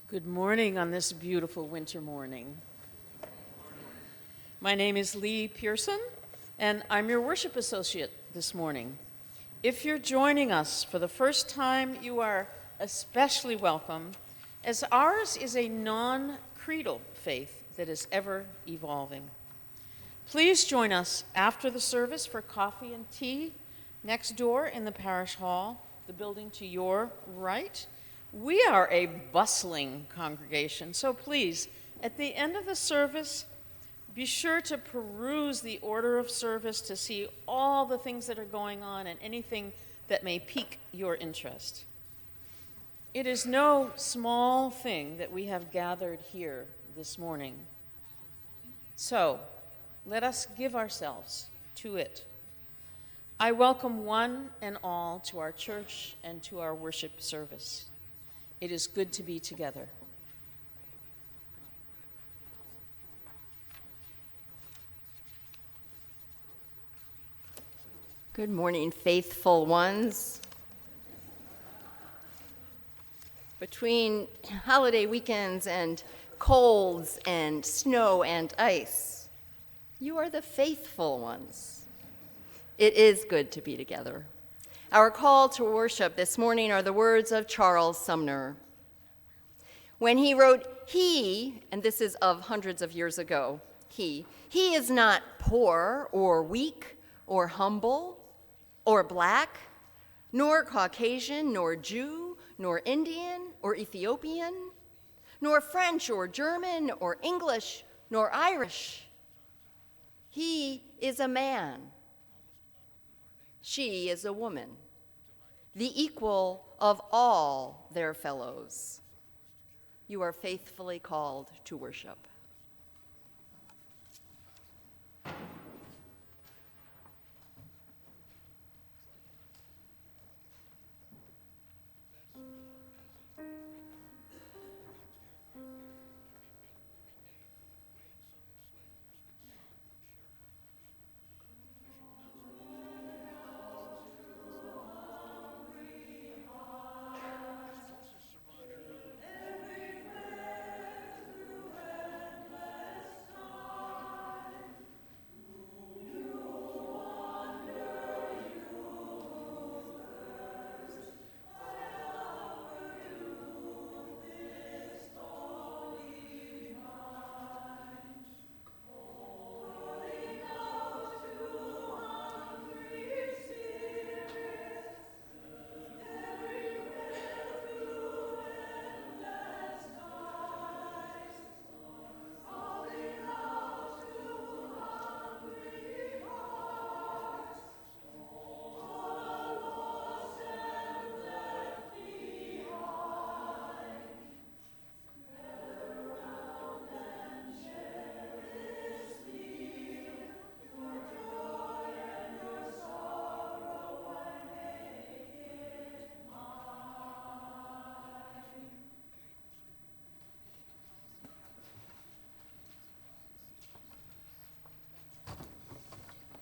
Good morning on this beautiful winter morning. My name is Lee Pearson, and I'm your worship associate this morning. If you're joining us for the first time, you are especially welcome, as ours is a non-creedal faith that is ever evolving. Please join us after the service for coffee and tea next door in the parish hall, the building to your right. We are a bustling congregation, so please, at the end of the service, be sure to peruse the order of service to see all the things that are going on and anything that may pique your interest. It is no small thing that we have gathered here this morning. So, let us give ourselves to it. I welcome one and all to our church and to our worship service. It is good to be together. Good morning, faithful ones. Between holiday weekends and colds and snow and ice, you are the faithful ones. It is good to be together. Our call to worship this morning are the words of Charles Sumner. When he wrote, he, and this is of hundreds of years ago, he is not poor or weak or humble or black, nor Caucasian, nor Jew, nor Indian or Ethiopian, nor French or German or English, nor Irish. He is a man. She is a woman, the equal of all their fellows. You are faithfully called to worship.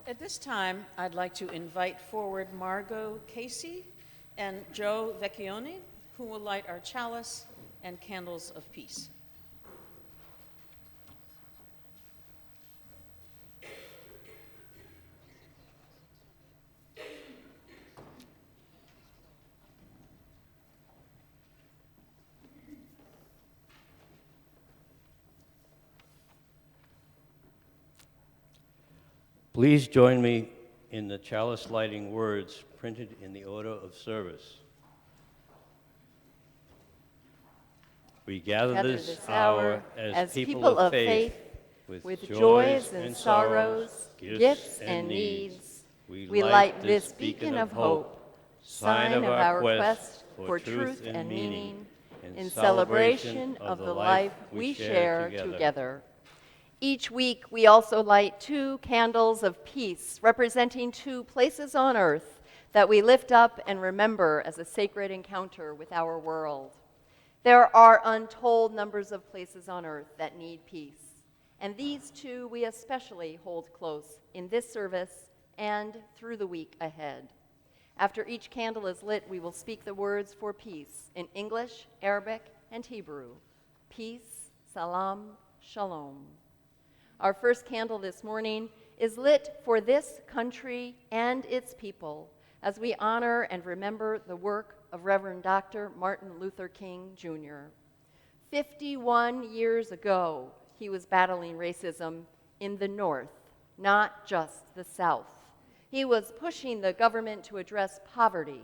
At this time, I'd like to invite forward Margot Casey and Joe Vecchione, who will light our chalice and candles of peace. Please join me in the chalice lighting words printed in the order of service. We gather this hour as people of faith, with joys and sorrows, gifts and needs. We light this beacon of hope, sign of our quest for truth and meaning, in celebration of the life we share together. Each week, we also light 2 candles of peace, representing 2 places on earth that we lift up and remember as a sacred encounter with our world. There are untold numbers of places on earth that need peace, and these 2 we especially hold close in this service and through the week ahead. After each candle is lit, we will speak the words for peace in English, Arabic, and Hebrew. Peace, salam, shalom. Our first candle this morning is lit for this country and its people as we honor and remember the work of Reverend Dr. Martin Luther King, Jr. 51 years ago, he was battling racism in the North, not just the South. He was pushing the government to address poverty,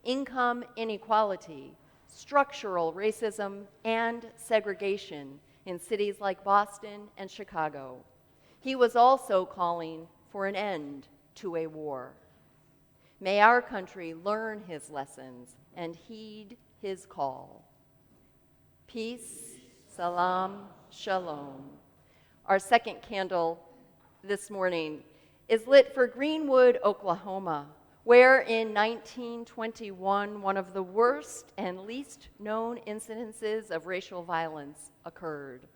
income inequality, structural racism, and segregation in cities like Boston and Chicago. He was also calling for an end to a war. May our country learn his lessons and heed his call. Peace, salam, shalom. Our second candle this morning is lit for Greenwood, Oklahoma, where in 1921, one of the worst and least known incidences of racial violence occurred.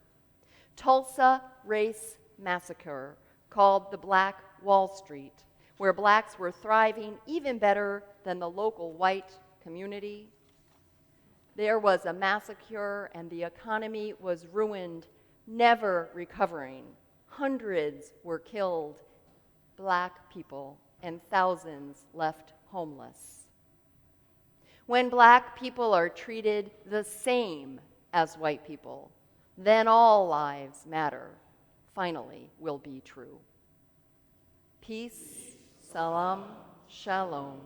Tulsa Race Massacre, called the Black Wall Street, where blacks were thriving even better than the local white community. There was a massacre and the economy was ruined, never recovering. Hundreds were killed, black people, and thousands left homeless. When black people are treated the same as white people, then all lives matter, finally will be true. Peace, salam, shalom.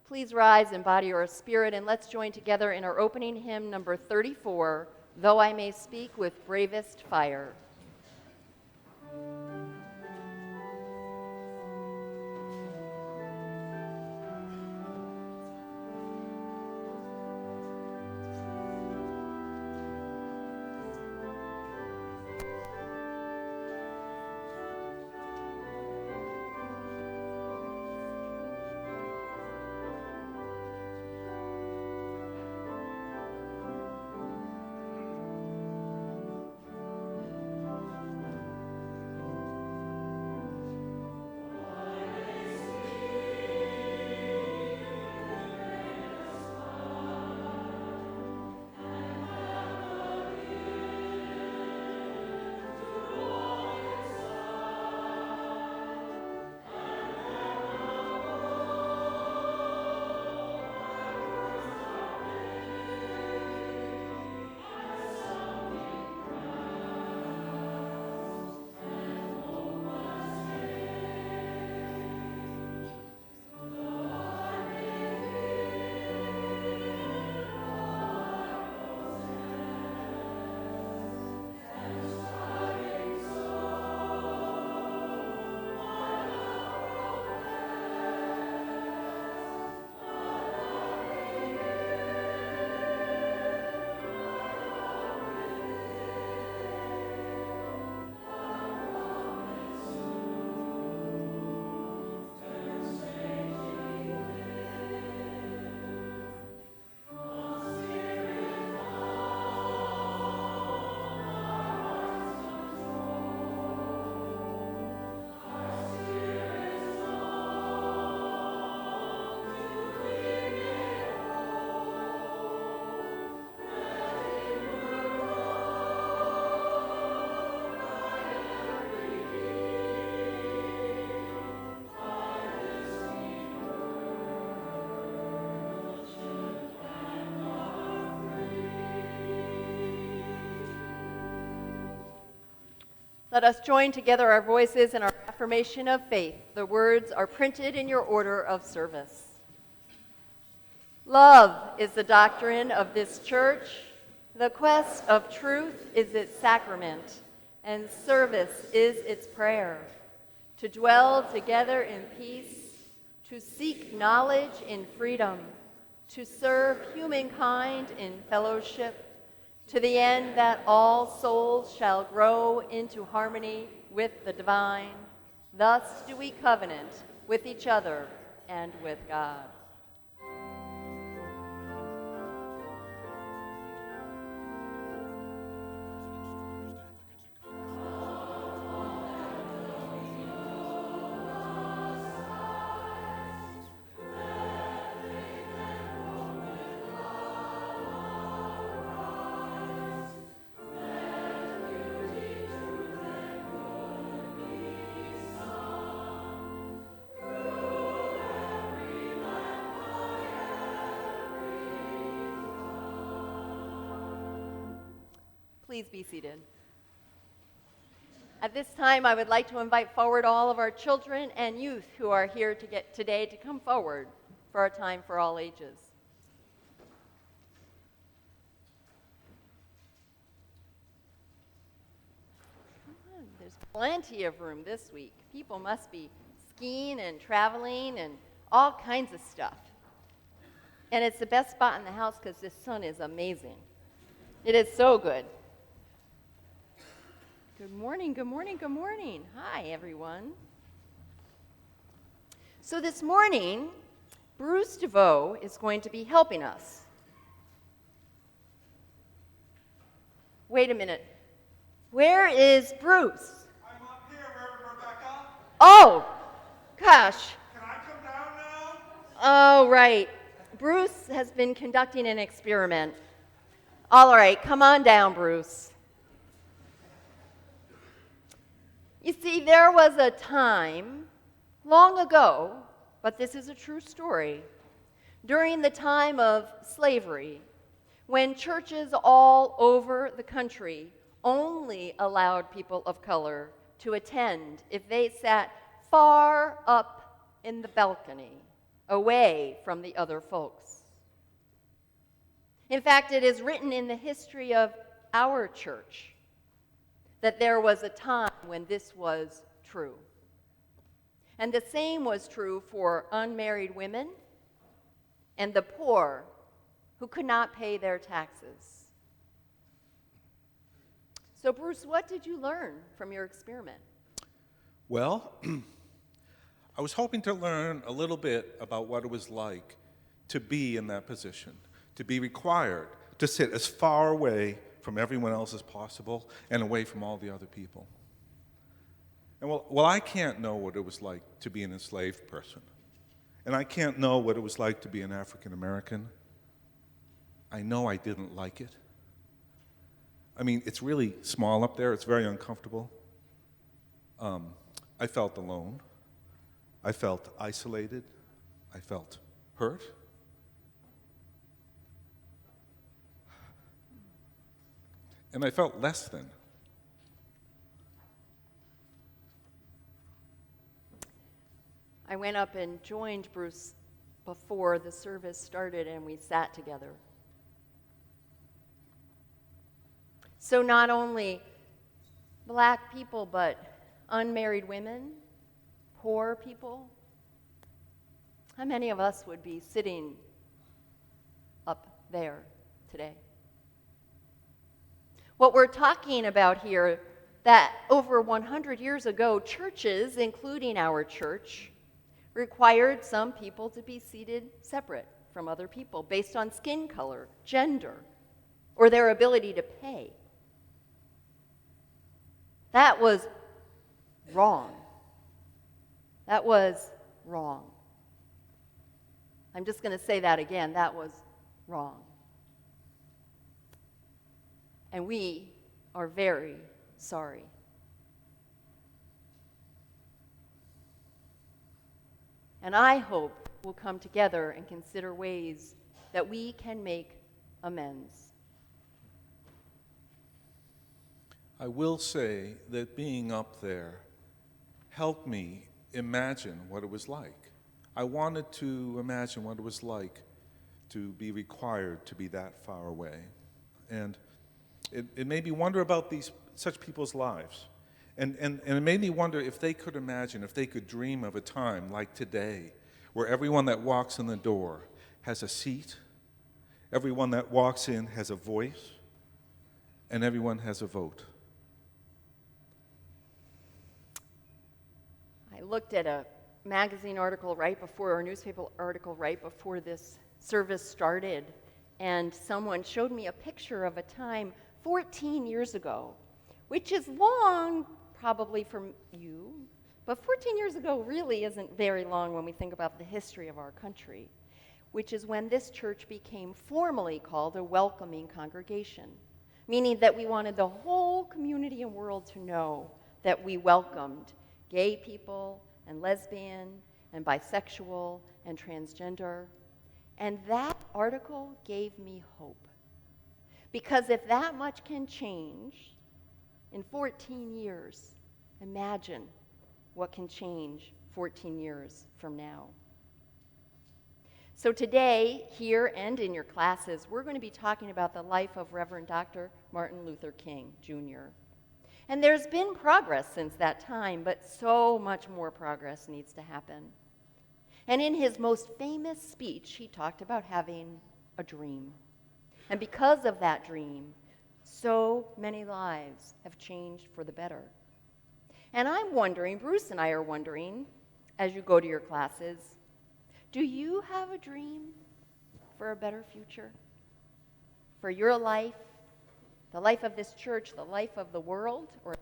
Please rise in body or spirit, and let's join together in our opening hymn, number 34, Though I May Speak with Bravest Fire. Let us join together our voices in our affirmation of faith. The words are printed in your order of service. Love is the doctrine of this church. The quest of truth is its sacrament, and service is its prayer. To dwell together in peace, to seek knowledge in freedom, to serve humankind in fellowship, to the end that all souls shall grow into harmony with the divine. Thus do we covenant with each other and with God. Please be seated. At this time, I would like to invite forward all of our children and youth who are here today to come forward for our time for all ages. Come on, there's plenty of room this week. People must be skiing and traveling and all kinds of stuff. And it's the best spot in the house because this sun is amazing. It is so good. Good morning, good morning, good morning. Hi, everyone. So this morning, Bruce DeVoe is going to be helping us. Wait a minute. Where is Bruce? I'm up here, Reverend Rebecca. Oh, gosh. Can I come down now? Oh, right. Bruce has been conducting an experiment. All right, come on down, Bruce. You see, there was a time long ago, but this is a true story, during the time of slavery, when churches all over the country only allowed people of color to attend if they sat far up in the balcony, away from the other folks. In fact, it is written in the history of our church that there was a time when this was true. And the same was true for unmarried women and the poor who could not pay their taxes. So, Bruce, what did you learn from your experiment? Well, I was hoping to learn a little bit about what it was like to be in that position, to be required to sit as far away from everyone else as possible and away from all the other people. And well, I can't know what it was like to be an enslaved person. And I can't know what it was like to be an African American. I know I didn't like it. I mean, it's really small up there. It's very uncomfortable. I felt alone. I felt isolated. I felt hurt. And I felt less than. I went up and joined Bruce before the service started and we sat together. So not only black people, but unmarried women, poor people. How many of us would be sitting up there today? What we're talking about here, that over 100 years ago, churches, including our church, required some people to be seated separate from other people based on skin color, gender, or their ability to pay. That was wrong. That was wrong. I'm just going to say that again. That was wrong. And we are very sorry. And I hope we'll come together and consider ways that we can make amends. I will say that being up there helped me imagine what it was like. I wanted to imagine what it was like to be required to be that far away. And it made me wonder about such people's lives. And it made me wonder if they could imagine, if they could dream of a time like today, where everyone that walks in the door has a seat, everyone that walks in has a voice, and everyone has a vote. I looked at a magazine article or a newspaper article right before this service started, and someone showed me a picture of a time 14 years ago, which is long probably from you, but 14 years ago really isn't very long when we think about the history of our country, which is when this church became formally called a welcoming congregation, meaning that we wanted the whole community and world to know that we welcomed gay people and lesbian and bisexual and transgender. And that article gave me hope. Because if that much can change in 14 years, imagine what can change 14 years from now. So today, here and in your classes, we're going to be talking about the life of Reverend Dr. Martin Luther King, Jr. And there's been progress since that time, but so much more progress needs to happen. And in his most famous speech, he talked about having a dream. And because of that dream, so many lives have changed for the better. And I'm wondering, Bruce and I are wondering, as you go to your classes, do you have a dream for a better future? For your life, the life of this church, the life of the world, or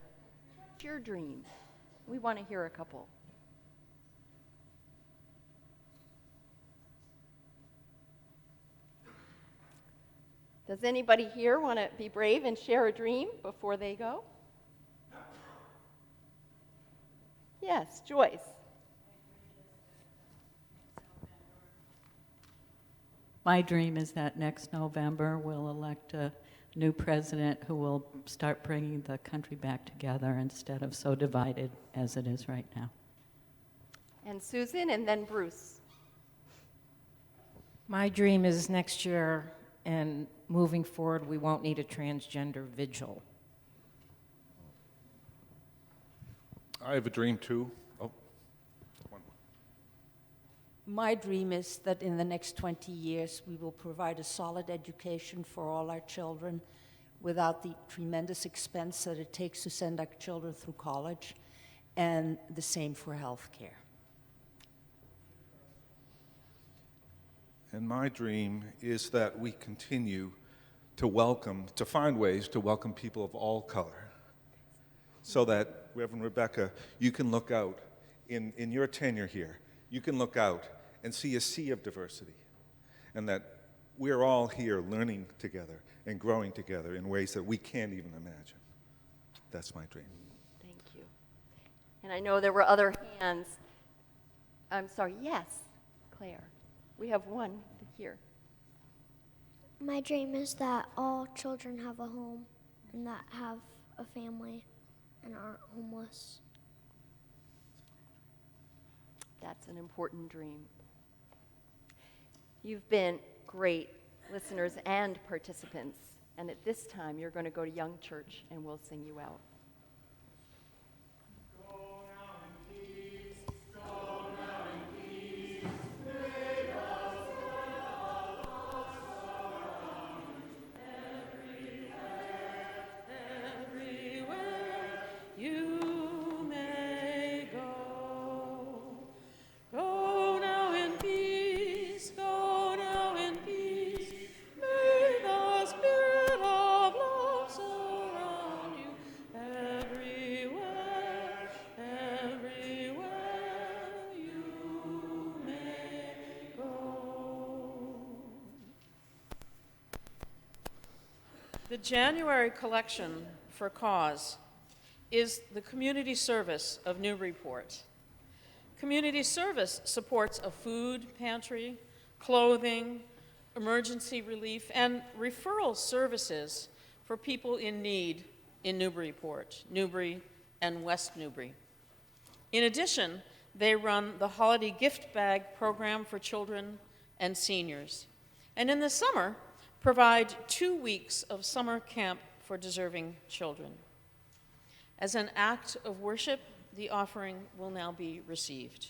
what's your dream? We want to hear a couple. Does anybody here want to be brave and share a dream before they go? Yes, Joyce. My dream is that next November we'll elect a new president who will start bringing the country back together instead of so divided as it is right now. And Susan, and then Bruce. My dream is next year and moving forward, we won't need a transgender vigil. I have a dream too. Oh, one. My dream is that in the next 20 years, we will provide a solid education for all our children without the tremendous expense that it takes to send our children through college, and the same for health care. And my dream is that we continue to find ways to welcome people of all color, so that, Reverend Rebecca, you can look out, in your tenure here, you can look out and see a sea of diversity, and that we're all here learning together and growing together in ways that we can't even imagine. That's my dream. Thank you. And I know there were other hands. I'm sorry, yes, Claire. We have one here. My dream is that all children have a home and that have a family and aren't homeless. That's an important dream. You've been great listeners and participants, and at this time you're going to go to Young Church and we'll sing you out. The January collection for Cause is the community service of Newburyport. Community service supports a food pantry, clothing, emergency relief, and referral services for people in need in Newburyport, Newbury, and West Newbury. In addition, they run the Holiday Gift Bag program for children and seniors. And in the summer, provide 2 weeks of summer camp for deserving children. As an act of worship, the offering will now be received.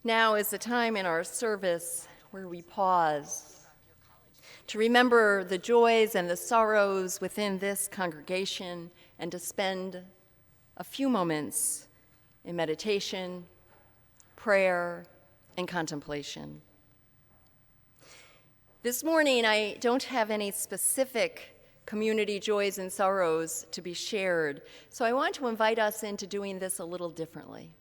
Now is the time in our service where we pause to remember the joys and the sorrows within this congregation and to spend a few moments in meditation, prayer, and contemplation. This morning, I don't have any specific community joys and sorrows to be shared, so I want to invite us into doing this a little differently.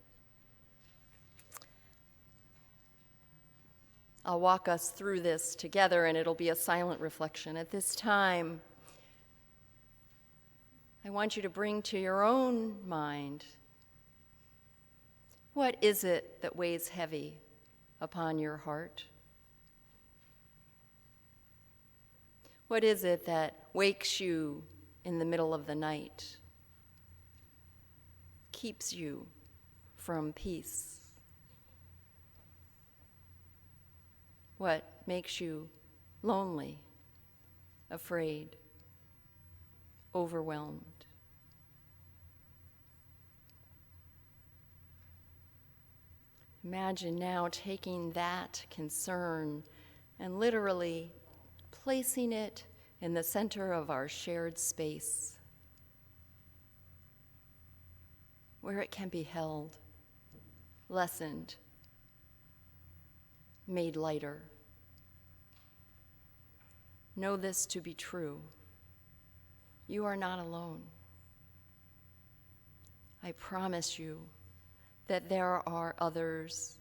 I'll walk us through this together, and it'll be a silent reflection. At this time, I want you to bring to your own mind, what is it that weighs heavy upon your heart? What is it that wakes you in the middle of the night, keeps you from peace? What makes you lonely, afraid, overwhelmed? Imagine now taking that concern and literally placing it in the center of our shared space, where it can be held, lessened, made lighter. Know this to be true. You are not alone. I promise you that there are others,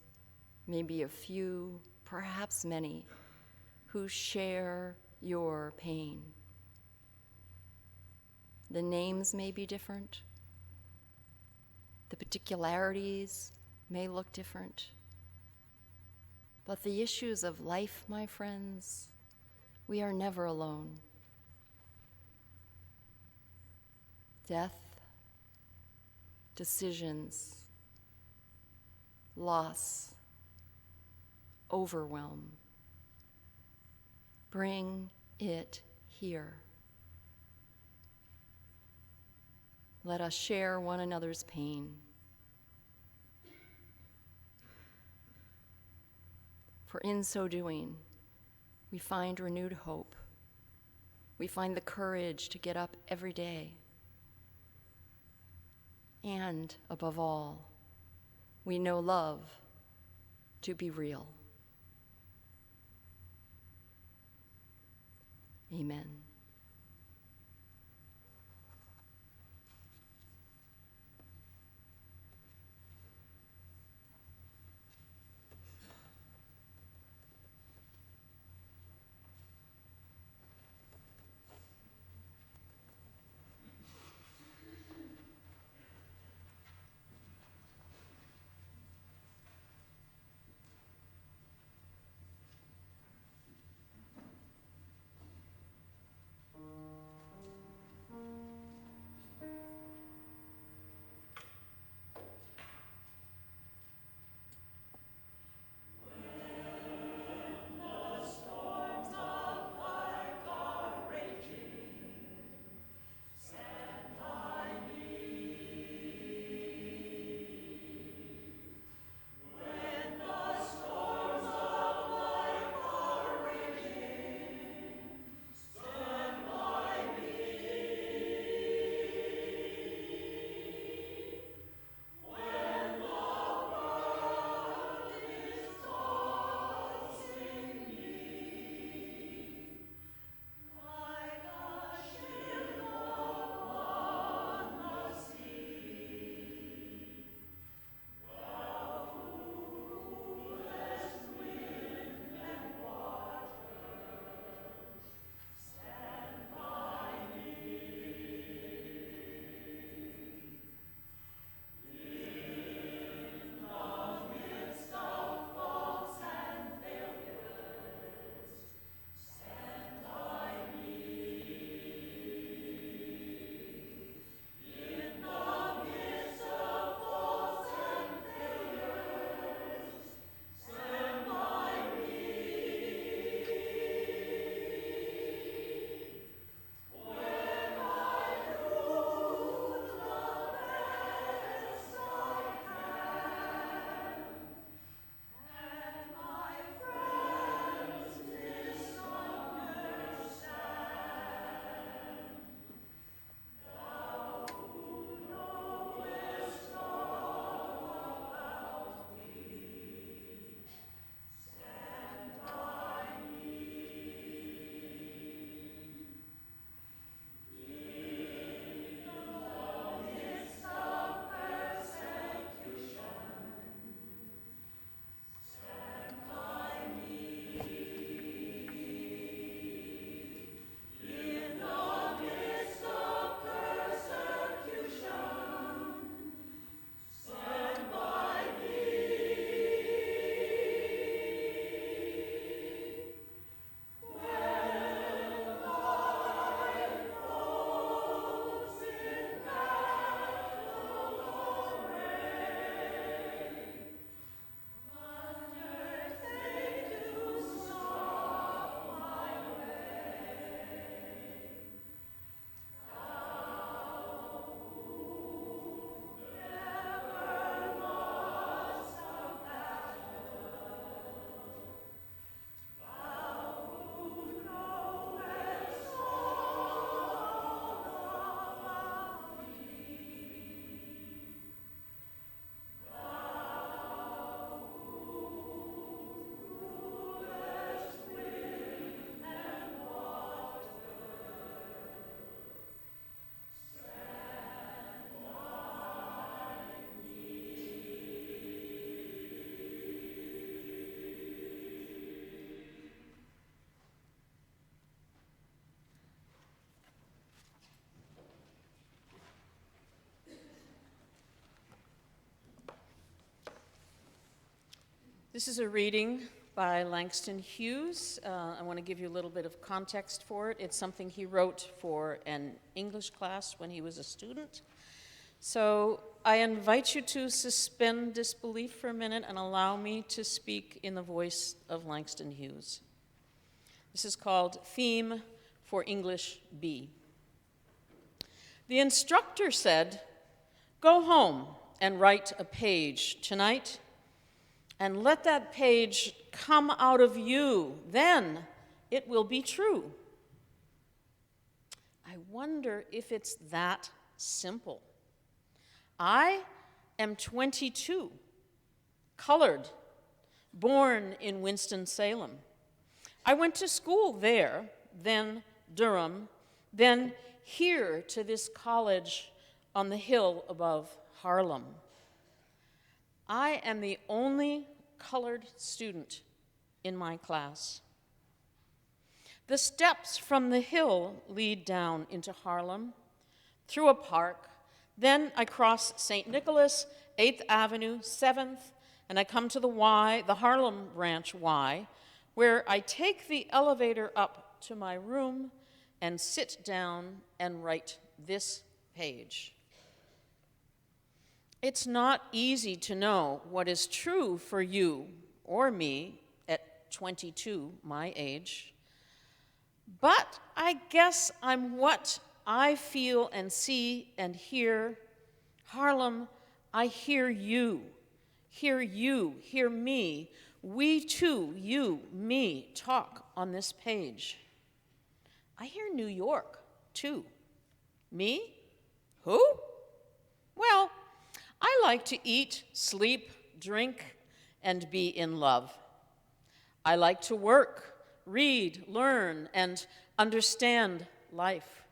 maybe a few, perhaps many, who share your pain. The names may be different. The particularities may look different. But the issues of life, my friends, we are never alone. Death, decisions, loss, overwhelm. Bring it here. Let us share one another's pain. For in so doing, we find renewed hope. We find the courage to get up every day. And above all, we know love to be real. Amen. This is a reading by Langston Hughes. I want to give you a little bit of context for it. It's something he wrote for an English class when he was a student. So I invite you to suspend disbelief for a minute and allow me to speak in the voice of Langston Hughes. This is called Theme for English B. The instructor said, "Go home and write a page tonight, and let that page come out of you. Then it will be true." I wonder if it's that simple. I am 22, colored, born in Winston-Salem. I went to school there, then Durham, then here to this college on the hill above Harlem. I am the only colored student in my class. The steps from the hill lead down into Harlem, through a park. Then I cross St. Nicholas, 8th Avenue, 7th, and I come to the Y, the Harlem branch Y, where I take the elevator up to my room and sit down and write this page. It's not easy to know what is true for you or me at 22, my age, but I guess I'm what I feel and see and hear. Harlem, I hear you, hear me. We too, you, me, talk on this page. I hear New York, too. Me? Who? Well, I like to eat, sleep, drink, and be in love. I like to work, read, learn, and understand life.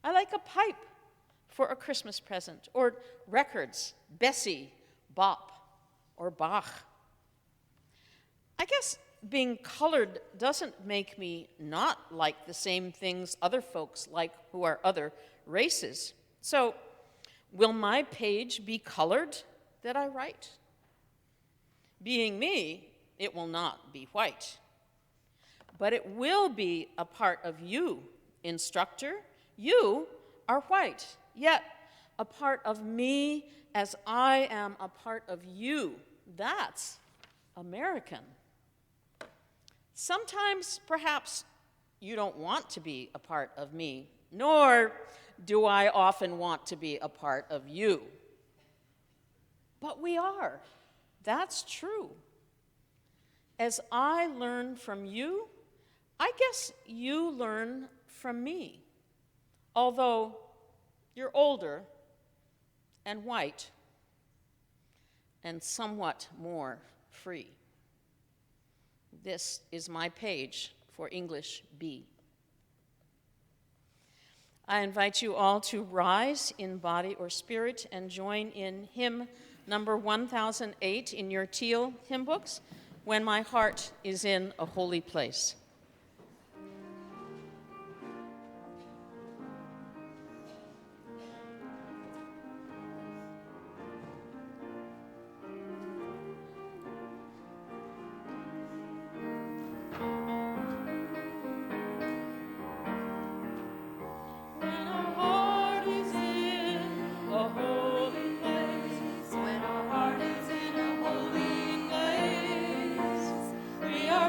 I like a pipe for a Christmas present, or records, Bessie, Bop, or Bach. I guess being colored doesn't make me not like the same things other folks like who are other races. So, will my page be colored that I write? Being me, it will not be white. But it will be a part of you, instructor. You are white, yet a part of me as I am a part of you. That's American. Sometimes, perhaps, you don't want to be a part of me, nor do I often want to be a part of you. But we are. That's true. As I learn from you, I guess you learn from me, although you're older and white and somewhat more free. This is my page for English B. I invite you all to rise in body or spirit and join in hymn number 1008 in your teal hymn books, "When My Heart is in a Holy Place."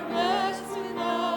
Blessed with all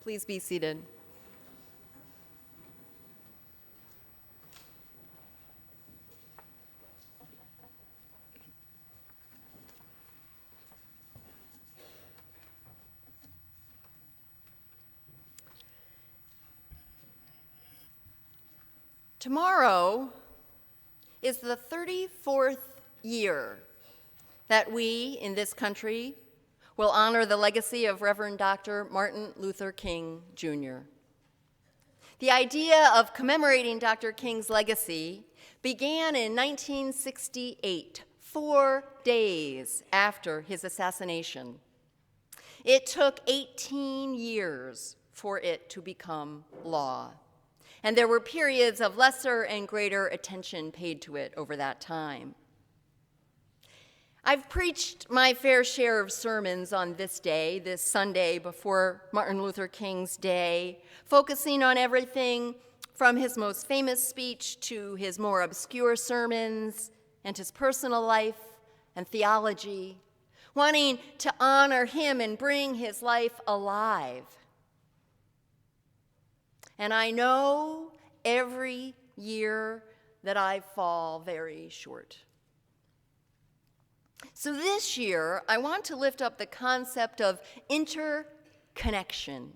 Please be seated. Tomorrow is the 34th year that we in this country will honor the legacy of Reverend Dr. Martin Luther King, Jr. The idea of commemorating Dr. King's legacy began in 1968, 4 days after his assassination. It took 18 years for it to become law. And there were periods of lesser and greater attention paid to it over that time. I've preached my fair share of sermons on this day, this Sunday before Martin Luther King's Day, focusing on everything from his most famous speech to his more obscure sermons and his personal life and theology, wanting to honor him and bring his life alive. And I know every year that I fall very short. So this year, I want to lift up the concept of interconnection.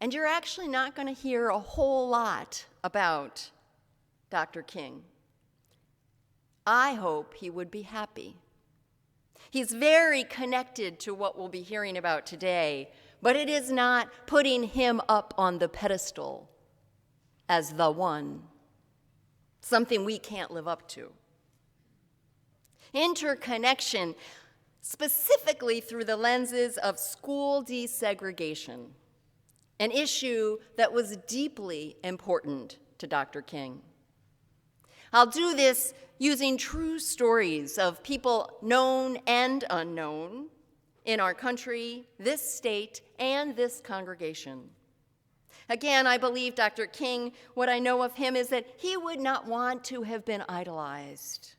And you're actually not going to hear a whole lot about Dr. King. I hope he would be happy. He's very connected to what we'll be hearing about today, but it is not putting him up on the pedestal as the one, something we can't live up to. Interconnection, specifically through the lenses of school desegregation, an issue that was deeply important to Dr. King. I'll do this using true stories of people known and unknown in our country, this state, and this congregation. Again, I believe Dr. King, what I know of him is that he would not want to have been idolized.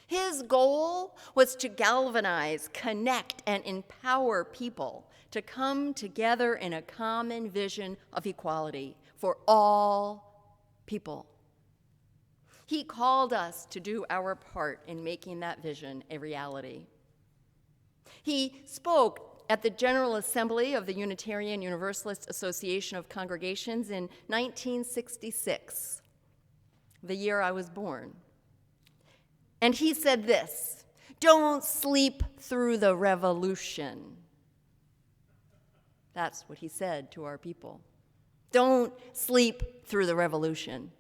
His goal was to galvanize, connect, and empower people to come together in a common vision of equality for all people. He called us to do our part in making that vision a reality. He spoke at the General Assembly of the Unitarian Universalist Association of Congregations in 1966, the year I was born. And he said this: "Don't sleep through the revolution." That's what he said to our people. Don't sleep through the revolution.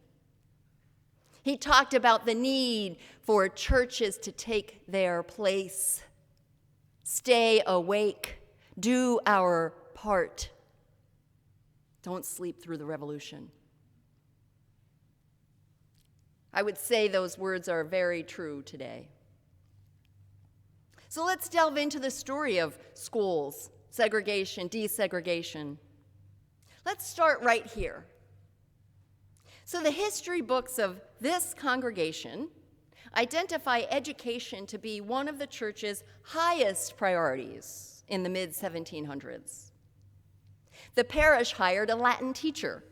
He talked about the need for churches to take their place. Stay awake. Do our part. Don't sleep through the revolution. I would say those words are very true today. So let's delve into the story of schools, segregation, desegregation. Let's start right here. So the history books of this congregation identify education to be one of the church's highest priorities in the mid-1700s. The parish hired a Latin teacher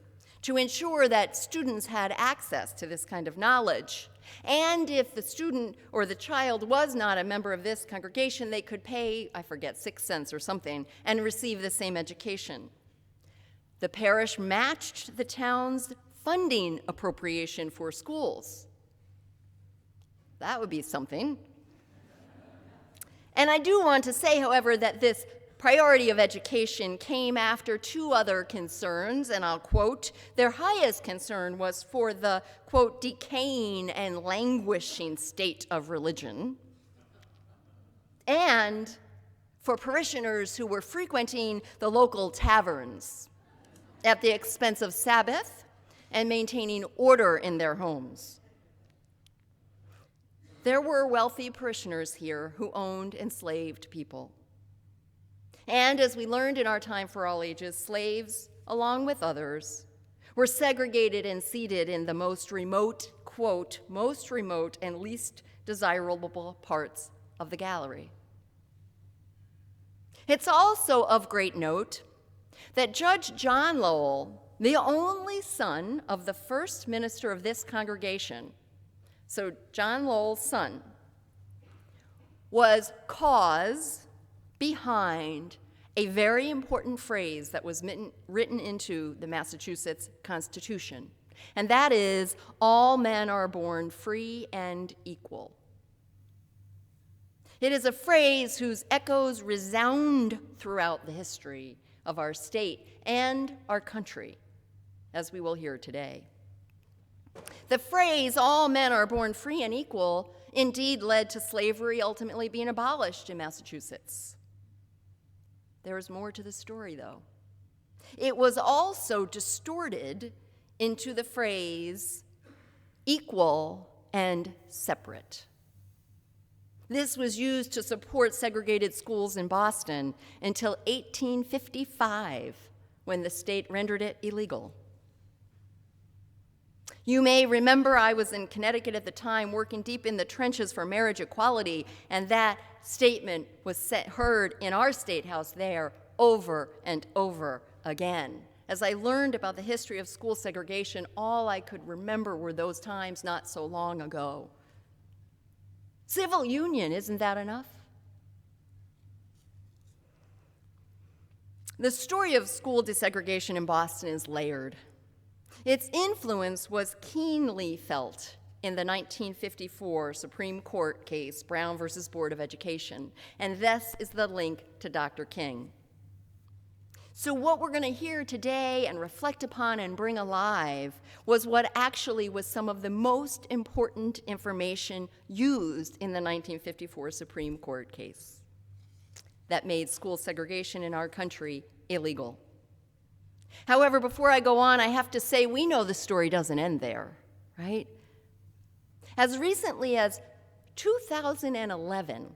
to ensure that students had access to this kind of knowledge. And if the student or the child was not a member of this congregation, they could pay, 6 cents or something, and receive the same education. The parish matched the town's funding appropriation for schools. That would be something. And I do want to say, however, that this priority of education came after two other concerns, and I'll quote, "Their highest concern was for the, quote, decaying and languishing state of religion, and for parishioners who were frequenting the local taverns at the expense of Sabbath and maintaining order in their homes." There were wealthy parishioners here who owned enslaved people. And as we learned in our Time for All Ages, slaves, along with others, were segregated and seated in the most remote, quote, most remote and least desirable parts of the gallery. It's also of great note that Judge John Lowell, the only son of the first minister of this congregation, so John Lowell's son, was cause behind a very important phrase that was written into the Massachusetts Constitution, and that is, all men are born free and equal. It is a phrase whose echoes resound throughout the history of our state and our country, as we will hear today. The phrase, all men are born free and equal, indeed led to slavery ultimately being abolished in Massachusetts. There is more to the story, though. It was also distorted into the phrase, equal and separate. This was used to support segregated schools in Boston until 1855, when the state rendered it illegal. You may remember I was in Connecticut at the time working deep in the trenches for marriage equality, and that statement was heard in our state house there over and over again. As I learned about the history of school segregation, all I could remember were those times not so long ago. Civil union, isn't that enough? The story of school desegregation in Boston is layered. Its influence was keenly felt in the 1954 Supreme Court case, Brown versus Board of Education, and this is the link to Dr. King. So what we're going to hear today and reflect upon and bring alive was what actually was some of the most important information used in the 1954 Supreme Court case that made school segregation in our country illegal. However, before I go on, I have to say we know the story doesn't end there, right? As recently as 2011,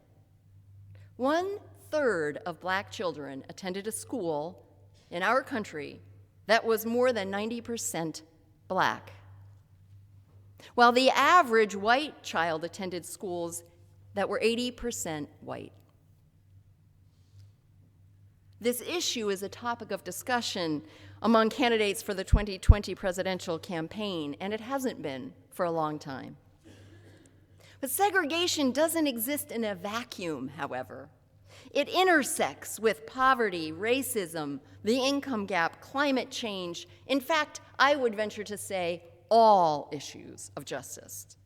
1/3 of Black children attended a school in our country that was more than 90% Black, while the average white child attended schools that were 80% white. This issue is a topic of discussion among candidates for the 2020 presidential campaign, and it hasn't been for a long time. But segregation doesn't exist in a vacuum, however. It intersects with poverty, racism, the income gap, climate change. In fact, I would venture to say all issues of justice.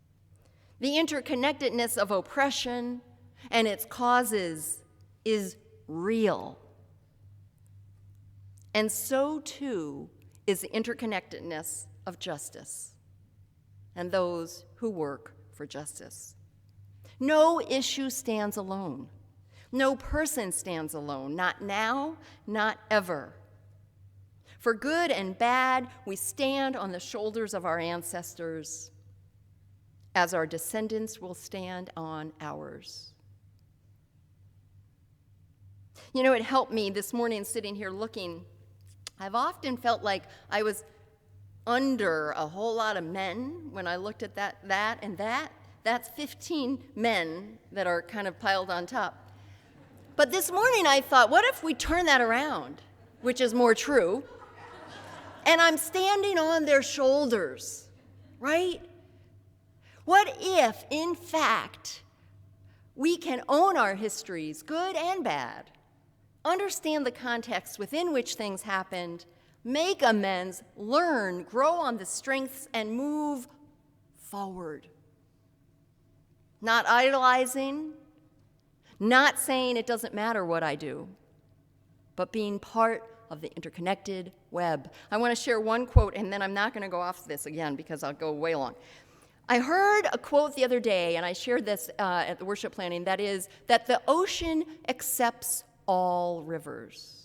The interconnectedness of oppression and its causes is real. And so too is the interconnectedness of justice and those who work for justice. No issue stands alone. No person stands alone, not now, not ever. For good and bad, we stand on the shoulders of our ancestors, as our descendants will stand on ours. You know, it helped me this morning sitting here looking. I've often felt like I was under a whole lot of men when I looked at that and that. That's 15 men that are kind of piled on top. But this morning I thought, what if we turn that around, which is more true, and I'm standing on their shoulders, right? What if, in fact, we can own our histories, good and bad, understand the context within which things happened, make amends, learn, grow on the strengths, and move forward? Not idolizing, not saying it doesn't matter what I do, but being part of the interconnected web. I want to share one quote, and then I'm not going to go off this again because I'll go way long. I heard a quote the other day, and I shared this at the worship planning, that is, that the ocean accepts all rivers.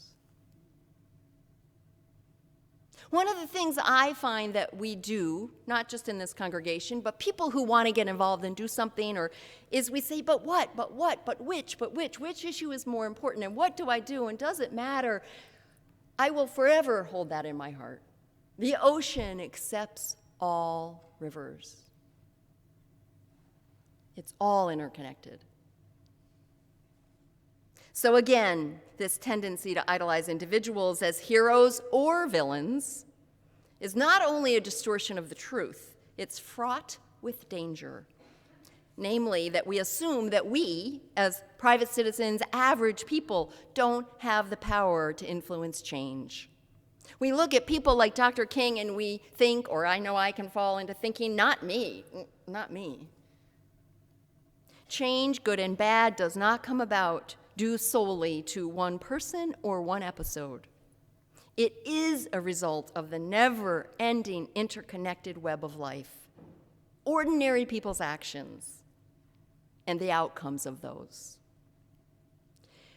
One of the things I find that we do, not just in this congregation, but people who want to get involved and do something, is we say, but what, but which issue is more important, and what do I do, and does it matter? I will forever hold that in my heart. The ocean accepts all rivers. It's all interconnected. So again, this tendency to idolize individuals as heroes or villains is not only a distortion of the truth, it's fraught with danger. Namely, that we assume that we, as private citizens, average people, don't have the power to influence change. We look at people like Dr. King and we think, or I know I can fall into thinking, not me, not me. Change, good and bad, does not come about due solely to one person or one episode. It is a result of the never-ending interconnected web of life, ordinary people's actions, and the outcomes of those.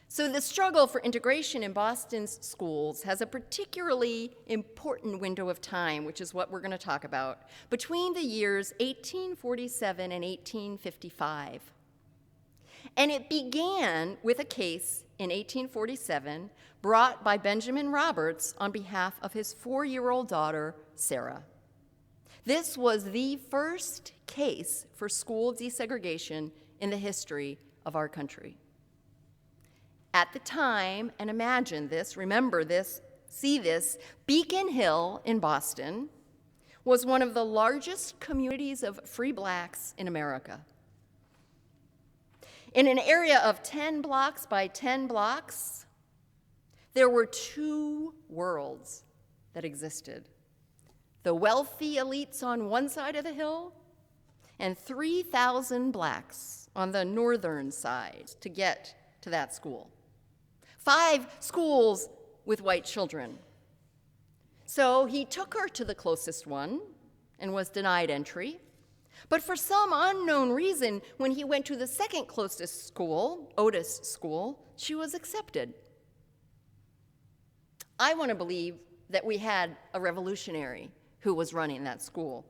So the struggle for integration in Boston's schools has a particularly important window of time, which is what we're going to talk about, between the years 1847 and 1855. And it began with a case in 1847 brought by Benjamin Roberts on behalf of his 4-year-old daughter, Sarah. This was the first case for school desegregation in the history of our country. At the time, and imagine this, remember this, see this, Beacon Hill in Boston was one of the largest communities of free blacks in America. In an area of 10 blocks by 10 blocks, there were 2 worlds that existed. The wealthy elites on one side of the hill and 3,000 blacks on the northern side to get to that school. 5 schools with white children. So he took her to the closest one and was denied entry. But for some unknown reason, when he went to the second closest school, Otis School, she was accepted. I want to believe that we had a revolutionary who was running that school.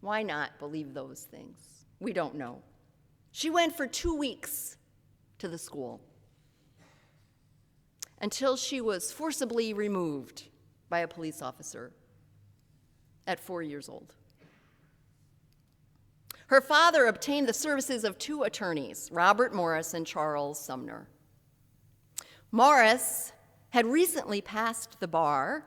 Why not believe those things? We don't know. She went for 2 weeks to the school until she was forcibly removed by a police officer at 4 years old. Her father obtained the services of 2 attorneys, Robert Morris and Charles Sumner. Morris had recently passed the bar,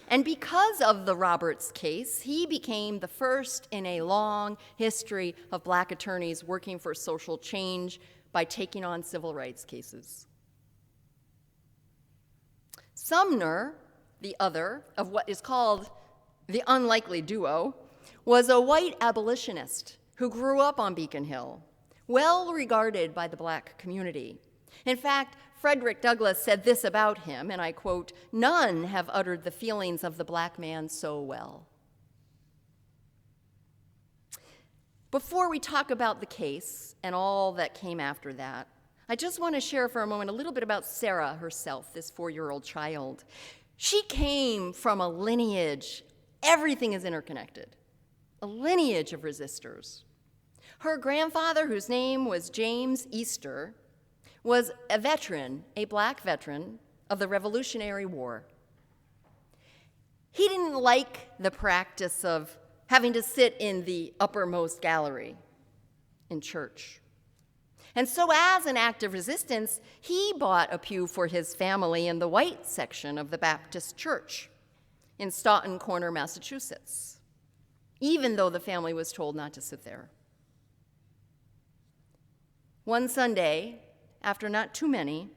and because of the Roberts case, he became the first in a long history of black attorneys working for social change by taking on civil rights cases. Sumner, the other of what is called the unlikely duo, was a white abolitionist who grew up on Beacon Hill, well regarded by the black community. In fact, Frederick Douglass said this about him, and I quote, "None have uttered the feelings of the black man so well." Before we talk about the case and all that came after that, I just want to share for a moment a little bit about Sarah herself, this 4-year-old child. She came from a lineage, everything is interconnected, a lineage of resistors. Her grandfather, whose name was James Easter, was a veteran, a black veteran of the Revolutionary War. He didn't like the practice of having to sit in the uppermost gallery in church. And so as an act of resistance, he bought a pew for his family in the white section of the Baptist church in Stoughton Corner, Massachusetts, even though the family was told not to sit there. One Sunday, after not too many,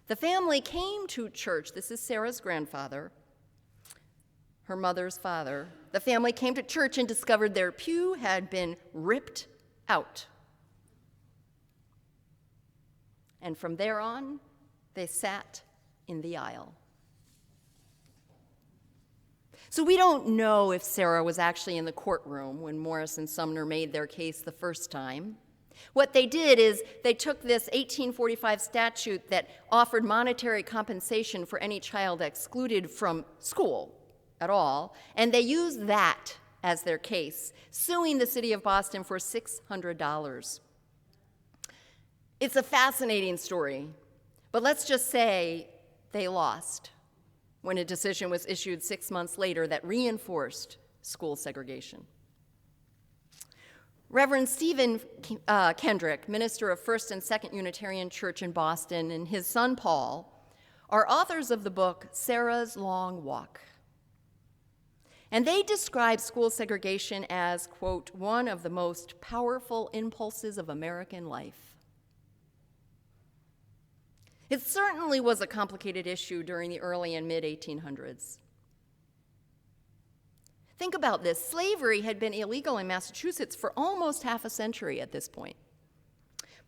the family came to church. This is Sarah's grandfather, her mother's father. The family came to church and discovered their pew had been ripped out. And from there on, they sat in the aisle. So we don't know if Sarah was actually in the courtroom when Morris and Sumner made their case the first time. What they did is they took this 1845 statute that offered monetary compensation for any child excluded from school at all, and they used that as their case, suing the city of Boston for $600. It's a fascinating story, but let's just say they lost when a decision was issued 6 months later that reinforced school segregation. Reverend Stephen Kendrick, minister of First and Second Unitarian Church in Boston, and his son Paul are authors of the book Sarah's Long Walk. And they describe school segregation as, quote, one of the most powerful impulses of American life. It certainly was a complicated issue during the early and mid-1800s. Think about this. Slavery had been illegal in Massachusetts for almost half a century at this point.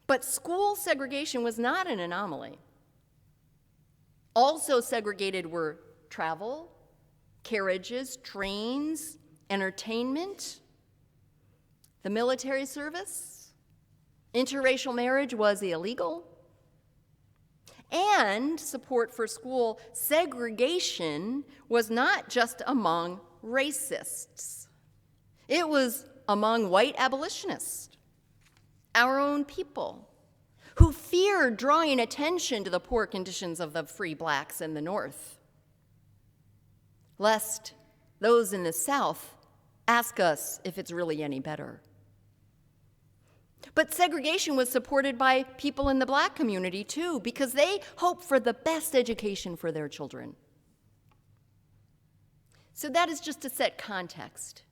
But school segregation was not an anomaly. Also segregated were travel, carriages, trains, entertainment, the military service. Interracial marriage was illegal. And support for school segregation was not just among racists. It was among white abolitionists, our own people, who feared drawing attention to the poor conditions of the free blacks in the North, lest those in the South ask us if it's really any better. But segregation was supported by people in the black community too, because they hoped for the best education for their children. So that is just to set context.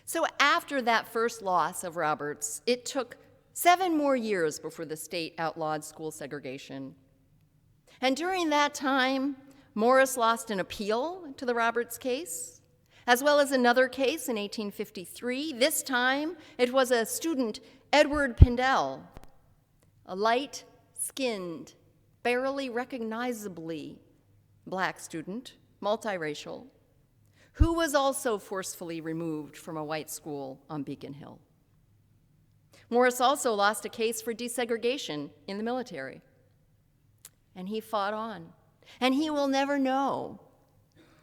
So after that first loss of Roberts, it took 7 more years before the state outlawed school segregation. And during that time, Morris lost an appeal to the Roberts case, as well as another case in 1853. This time, it was a student, Edward Pindell, a light-skinned, barely recognizably black student, multiracial, who was also forcefully removed from a white school on Beacon Hill. Morris also lost a case for desegregation in the military, and he fought on. And he will never know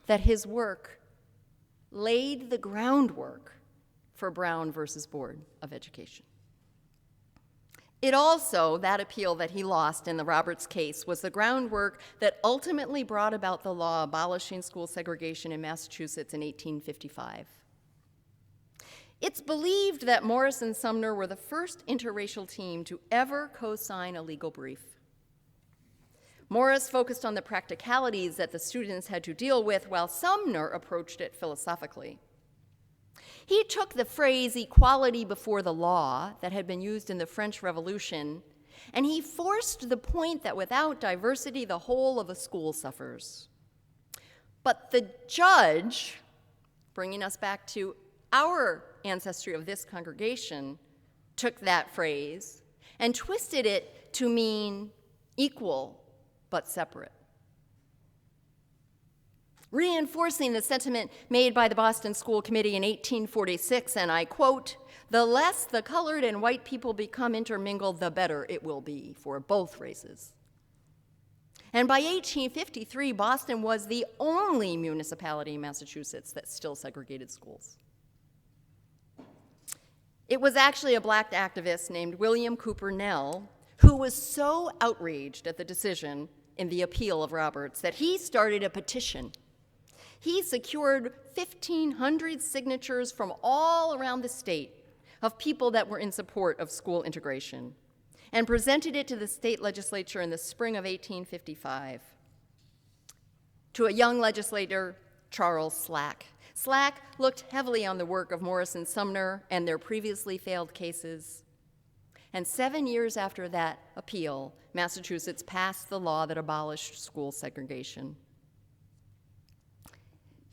that his work laid the groundwork for Brown versus Board of Education. It also, that appeal that he lost in the Roberts case, was the groundwork that ultimately brought about the law abolishing school segregation in Massachusetts in 1855. It's believed that Morris and Sumner were the first interracial team to ever co-sign a legal brief. Morris focused on the practicalities that the students had to deal with, while Sumner approached it philosophically. He took the phrase equality before the law that had been used in the French Revolution, and he forced the point that without diversity, the whole of a school suffers. But the judge, bringing us back to our ancestry of this congregation, took that phrase and twisted it to mean equal but separate, reinforcing the sentiment made by the Boston School Committee in 1846, and I quote, "The less the colored and white people become intermingled, the better it will be for both races." And by 1853, Boston was the only municipality in Massachusetts that still segregated schools. It was actually a black activist named William Cooper Nell who was so outraged at the decision in the appeal of Roberts that he started a petition. He secured 1,500 signatures from all around the state of people that were in support of school integration and presented it to the state legislature in the spring of 1855. To a young legislator, Charles Slack. Slack looked heavily on the work of Morris and Sumner and their previously failed cases. And 7 years after that appeal, Massachusetts passed the law that abolished school segregation.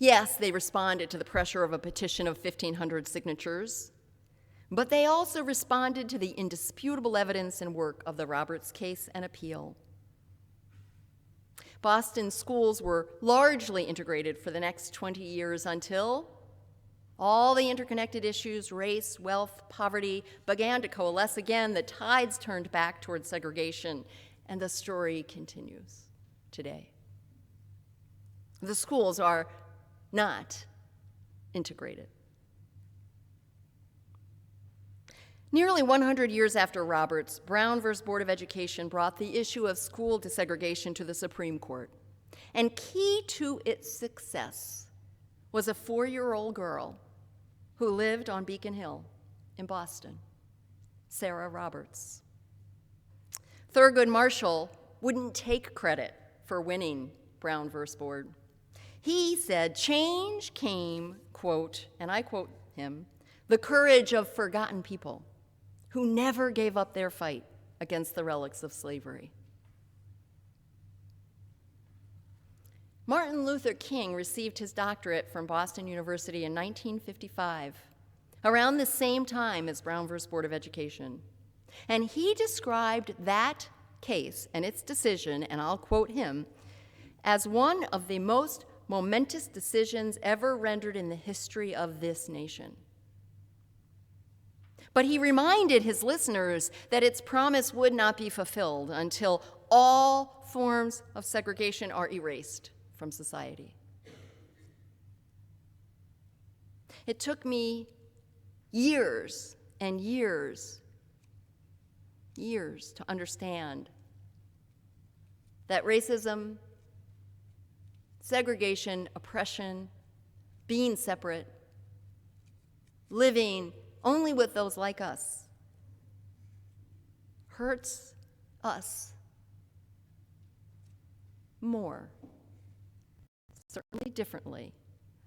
Yes, they responded to the pressure of a petition of 1,500 signatures, but they also responded to the indisputable evidence and work of the Roberts case and appeal. Boston schools were largely integrated for the next 20 years until all the interconnected issues, race, wealth, poverty, began to coalesce again. The tides turned back towards segregation, and the story continues today. The schools are not integrated. Nearly 100 years after Roberts, Brown versus Board of Education brought the issue of school desegregation to the Supreme Court. And key to its success was a 4-year-old girl who lived on Beacon Hill in Boston, Sarah Roberts. Thurgood Marshall wouldn't take credit for winning Brown Verse Board. He said, change came, quote, and I quote him, the courage of forgotten people who never gave up their fight against the relics of slavery. Martin Luther King received his doctorate from Boston University in 1955, around the same time as Brown versus Board of Education. And he described that case and its decision, and I'll quote him, as one of the most momentous decisions ever rendered in the history of this nation. But he reminded his listeners that its promise would not be fulfilled until all forms of segregation are erased from society. It took me years and years to understand that racism, segregation, oppression, being separate, living only with those like us, hurts us more, certainly differently,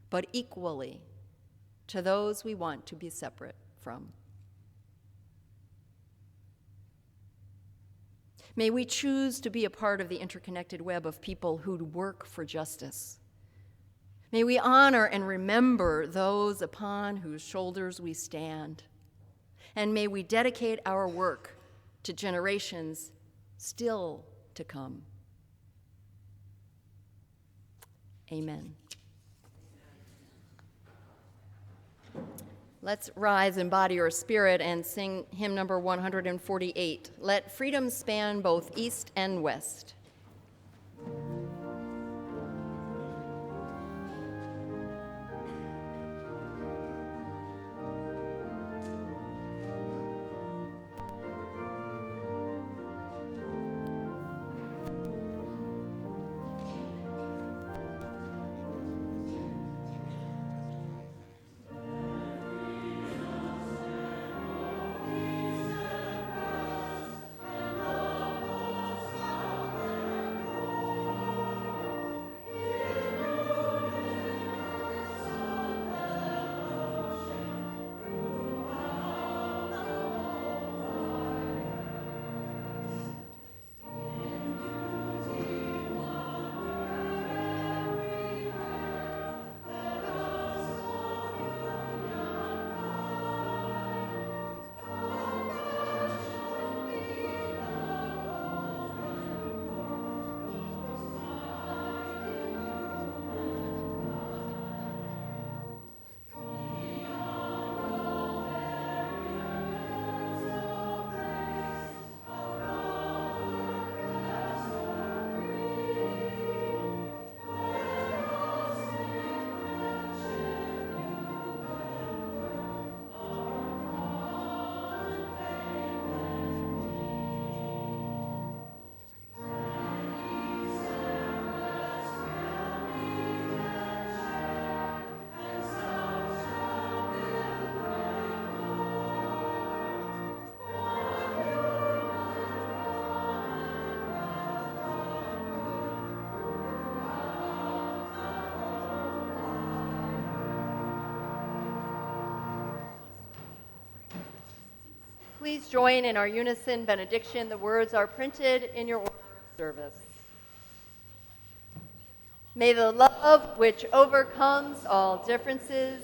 but equally to those we want to be separate from. May we choose to be a part of the interconnected web of people who work for justice. May we honor and remember those upon whose shoulders we stand. And may we dedicate our work to generations still to come. Amen. Let's rise in body or spirit and sing hymn number 148, Let Freedom Span Both East and West. Please join in our unison benediction. The words are printed in your order of service. May the love which overcomes all differences,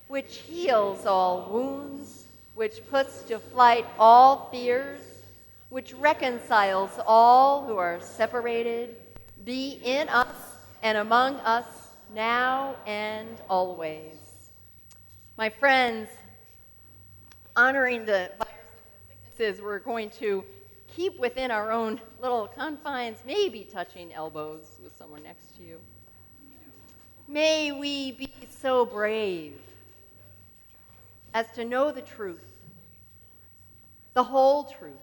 which heals all wounds, which puts to flight all fears, which reconciles all who are separated, be in us and among us now and always. My friends, honoring the viruses and sicknesses, we're going to keep within our own little confines, maybe touching elbows with someone next to you. May we be so brave as to know the truth, the whole truth,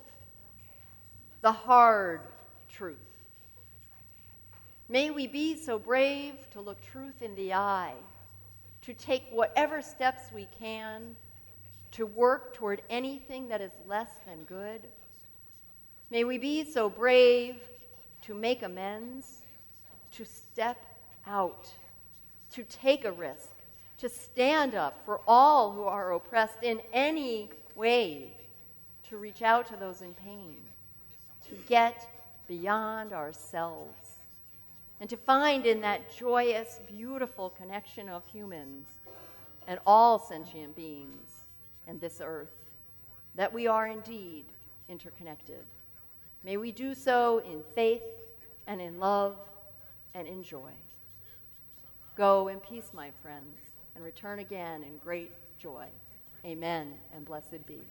the hard truth. May we be so brave to look truth in the eye, to take whatever steps we can to work toward anything that is less than good. May we be so brave to make amends, to step out, to take a risk, to stand up for all who are oppressed in any way, to reach out to those in pain, to get beyond ourselves, and to find in that joyous, beautiful connection of humans and all sentient beings and this earth that we are indeed interconnected. May we do so in faith and in love and in joy. Go in peace, my friends, and return again in great joy. Amen, and blessed be.